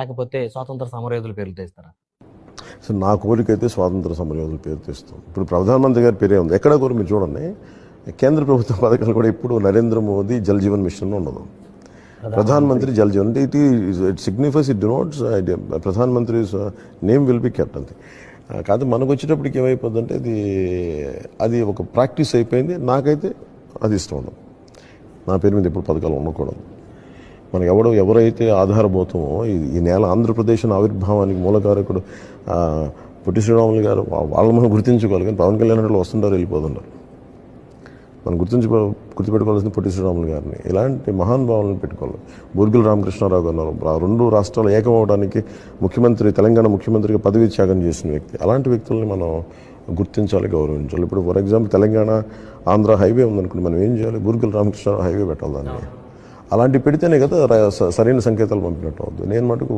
లేకపోతే స్వాతంత్ర సమరయోధుల పేర్లు తెస్తారా? సో నా కోరికైతే స్వాతంత్ర సమరయోధుల పేరు తెస్తాం. ఇప్పుడు ప్రధానమంత్రి గారి పేరే ఉంది. ఎక్కడ కూడా మీరు చూడండి, కేంద్ర ప్రభుత్వ పథకాలు కూడా ఇప్పుడు నరేంద్ర మోదీ జల్ జీవన్ మిషన్ ఉండదు. ప్రధానమంత్రి జల్ జీవన్ అంటే ఇట్ సిగ్నిఫైస్, ఇట్ డినోట్స్ ప్రధానమంత్రి నేమ్ విల్ బి కెప్ట్ అంతే. కాదు మనకు వచ్చేటప్పటికి ఏమైపోతుందంటే అది ఒక ప్రాక్టీస్ అయిపోయింది. నాకైతే అది ఇష్టం ఉండదు. నా పేరు మీద ఎప్పుడు పథకాలు ఉండకూడదు. మనకు ఎవరైతే ఆధారభూతమో ఈ నేల ఆంధ్రప్రదేశ్ ఆవిర్భావానికి మూలకారకుడు పొట్టి శ్రీరాములు గారు, వాళ్ళు మనం గుర్తించుకోవాలి. కానీ పవన్ కళ్యాణ్ వాళ్ళు వస్తుంటారు, వెళ్ళిపోతుంటారు. మనం గుర్తుపెట్టుకోవాల్సిన పొట్టి శ్రీరాములు గారిని, ఇలాంటి మహానుభావులను పెట్టుకోవాలి. బూర్గుల రామకృష్ణారావు గారు ఉన్నారు. రెండు రాష్ట్రాలు ఏకమవడానికి తెలంగాణ ముఖ్యమంత్రిగా పదవి త్యాగం చేసిన వ్యక్తి. అలాంటి వ్యక్తుల్ని మనం గుర్తించాలి, గౌరవించాలి. ఇప్పుడు for example Telangana Andhra highway ఉందనుకోండి, మనం ఏం చేయాలి? బూర్గుల రామకృష్ణారావు హైవే పెట్టాలి. దాన్ని అలాంటివి పెడితేనే కదా సరైన సంకేతాలు పంపినట్టు అవుతుంది. నేను మటుకు